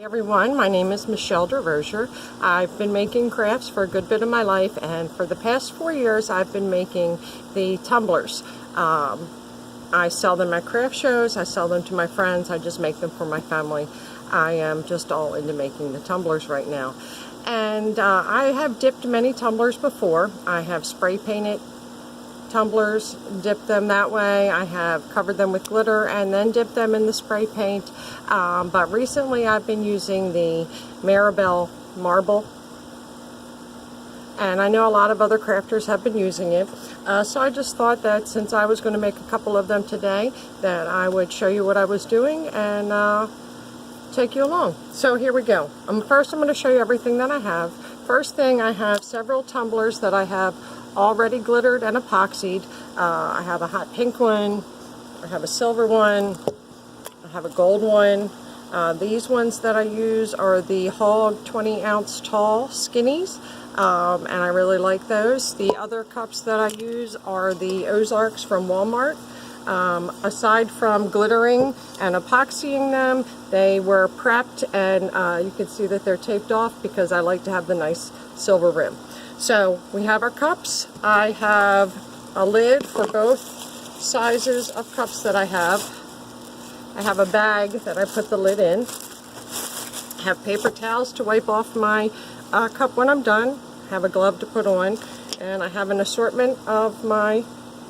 Hey everyone, my name is Michelle DeRosier. I've been making crafts for a good bit of my life, and for the past 4 years I've been making the tumblers. I sell them at craft shows, I sell them to my friends, I just make them for my family. I am just all into making the tumblers right now. And I have dipped many tumblers before. I have spray painted tumblers, dipped them that way. I have covered them with glitter and then dipped them in the spray paint. But recently I've been using the Marabu marble, and I know a lot of other crafters have been using it. So I just thought that since I was going to make a couple of them today, that I would show you what I was doing and take you along. So here we go. First I'm going to show you everything that I have. First thing, I have several tumblers that I have already glittered and epoxied. I have a hot pink one, I have a silver one, I have a gold one. These ones that I use are the Hog 20 ounce tall skinnies, and I really like those. The other cups that I use are the Ozarks from Walmart. Aside from glittering and epoxying them, they were prepped, and you can see that they're taped off because I like to have the nice silver rim. So we have our cups. I have a lid for both sizes of cups that I have. I have a bag that I put the lid in. I have paper towels to wipe off my cup when I'm done. I have a glove to put on, and I have an assortment of my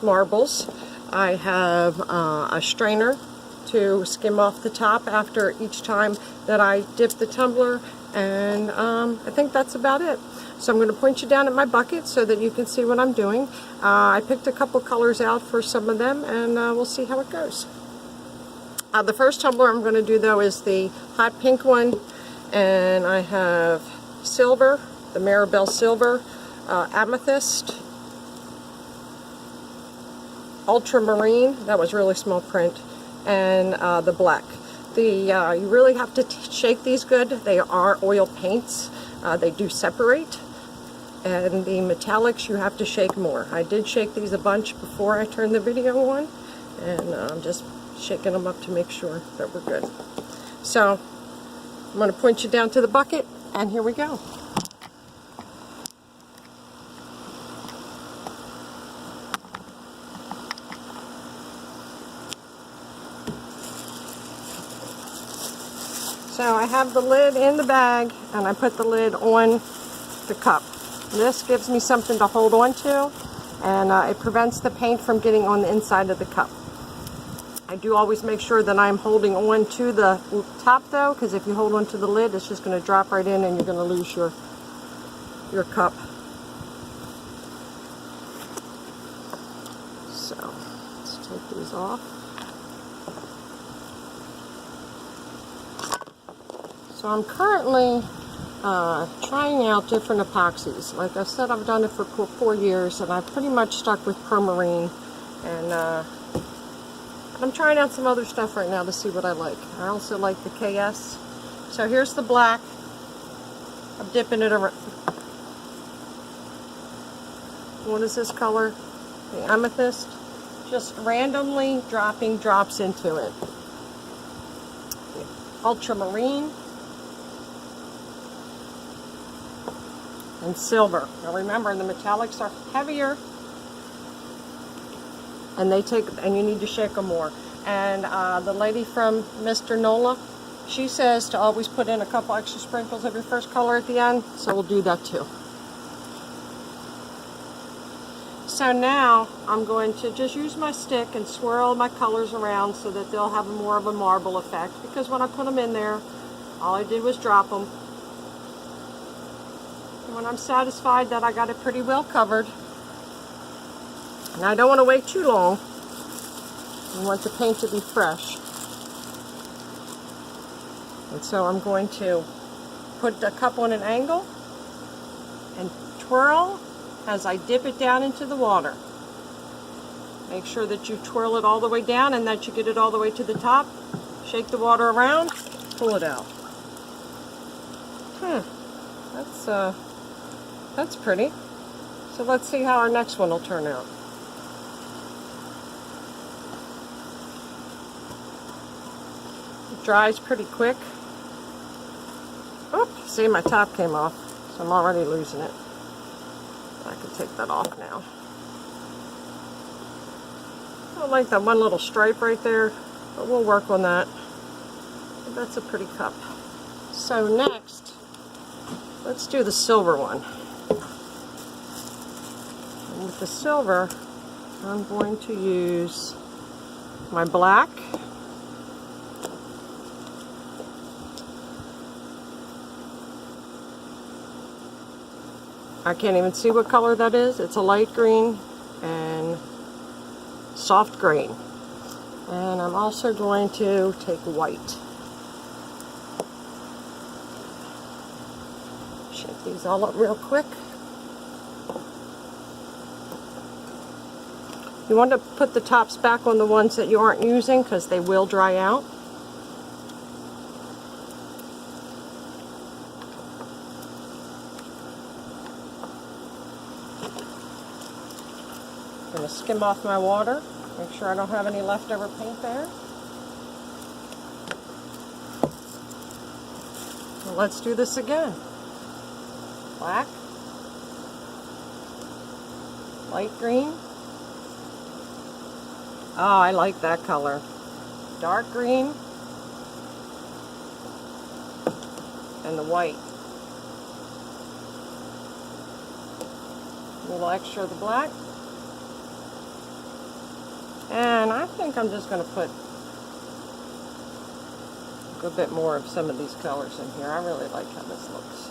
marbles. I have a strainer to skim off the top after each time that I dip the tumbler, and I think that's about it. So I'm going to point you down at my bucket so that you can see what I'm doing. I picked a couple colors out for some of them, and we'll see how it goes. The first tumbler I'm going to do though is the hot pink one, and I have silver, the Marabu silver, amethyst, ultramarine, that was really small print, and the black. You really have to shake these good. They are oil paints. They do separate, and the metallics you have to shake more. I did shake these a bunch before I turned the video on, and I'm just shaking them up to make sure that we're good. So I'm going to point you down to the bucket, and here we go. So I have the lid in the bag, and I put the lid on the cup. This gives me something to hold on to, and it prevents the paint from getting on the inside of the cup. I do always make sure that I'm holding on to the top though, because if you hold on to the lid, it's just going to drop right in and you're going to lose your cup. So let's take these off. So I'm currently trying out different epoxies. Like I said, I've done it for 4 years, and I've pretty much stuck with permarine, and I'm trying out some other stuff right now to see what I like. I also like the KS. So here's the black. I'm dipping it around. What is this color? The amethyst. Just randomly dropping drops into it. Ultramarine. And silver. Now remember, the metallics are heavier, and you need to shake them more. And the lady from Mr. Nola, she says to always put in a couple extra sprinkles of your first color at the end, so we'll do that too. So now I'm going to just use my stick and swirl my colors around so that they'll have more of a marble effect, because when I put them in there, all I did was drop them. When I'm satisfied that I got it pretty well covered, and I don't want to wait too long, I want the paint to be fresh. And so I'm going to put the cup on an angle and twirl as I dip it down into the water. Make sure that you twirl it all the way down and that you get it all the way to the top. Shake the water around, pull it out. That's pretty. So let's see how our next one will turn out. It dries pretty quick. See, my top came off, so I'm already losing it. I can take that off now. I don't like that one little stripe right there, but we'll work on that. But that's a pretty cup. So next, let's do the silver one. And with the silver, I'm going to use my black. I can't even see what color that is. It's a light green and soft green. And I'm also going to take white. Shake these all up real quick. You want to put the tops back on the ones that you aren't using because they will dry out. I'm going to skim off my water, make sure I don't have any leftover paint there. So let's do this again. Black, light green. Oh, I like that color. Dark green, and the white. A little extra of the black. And I think I'm just going to put a good bit more of some of these colors in here. I really like how this looks.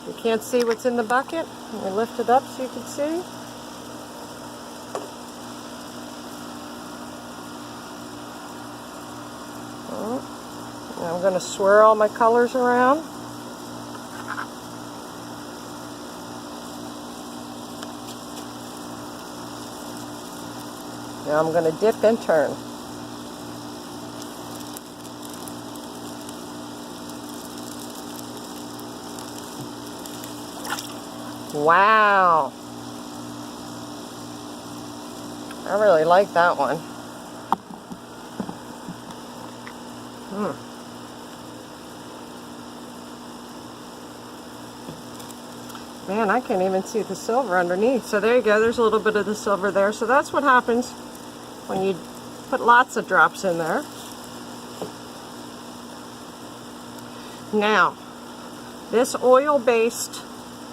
You can't see what's in the bucket. Let me lift it up so you can see. And I'm going to swirl my colors around. Now I'm going to dip and turn. Wow. I really like that one. Man, I can't even see the silver underneath. So there you go. There's a little bit of the silver there. So that's what happens when you put lots of drops in there. Now, this oil-based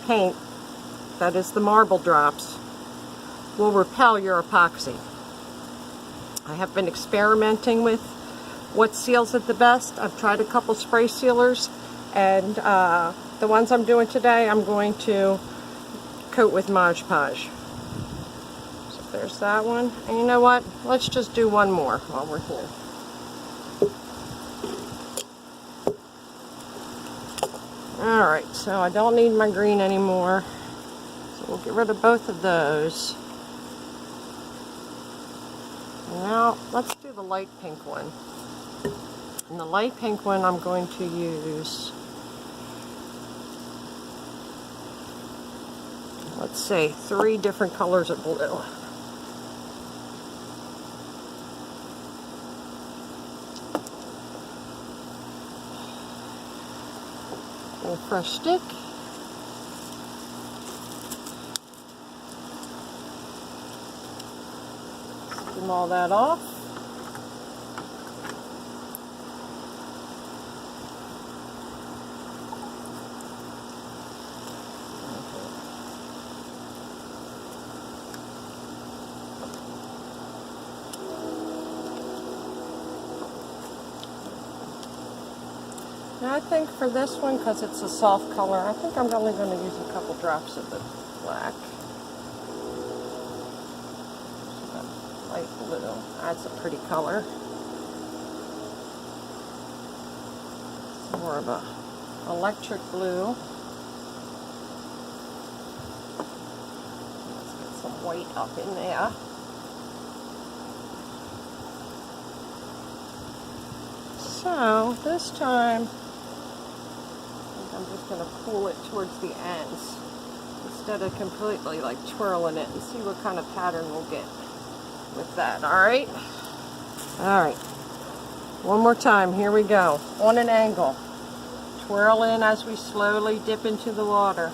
paint, that is the marble drops, will repel your epoxy. I have been experimenting with what seals it the best. I've tried a couple spray sealers, and the ones I'm doing today, I'm going to coat with Mod Podge. So there's that one. And you know what? Let's just do one more while we're here. Alright, so I don't need my green anymore. So we'll get rid of both of those. And now, let's do the light pink one. And the light pink one I'm going to use, let's say, 3 different colors of blue. A little fresh stick. Skim all that off. Now I think for this one, because it's a soft color, I think I'm only going to use a couple drops of the black. Light blue. That's a pretty color. More of a electric blue. Let's get some white up in there. So this time, I'm just going to pull it towards the ends instead of completely like twirling it, and see what kind of pattern we'll get with that. Alright? Alright. One more time, here we go. On an angle. Twirl in as we slowly dip into the water.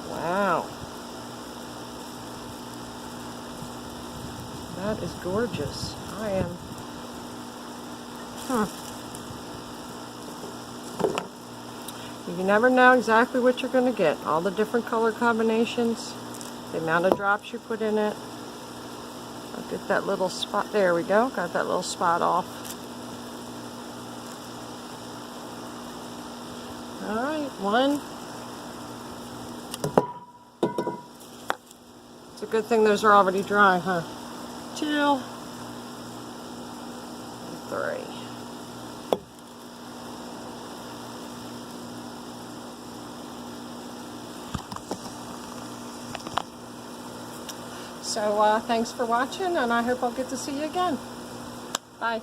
Wow. That is gorgeous. I am. You never know exactly what you're going to get. All the different color combinations, the amount of drops you put in it. I'll get that little spot. There we go. Got that little spot off. Alright, one. It's a good thing those are already dry, huh? 2, 3. So thanks for watching, and I hope I'll get to see you again. Bye.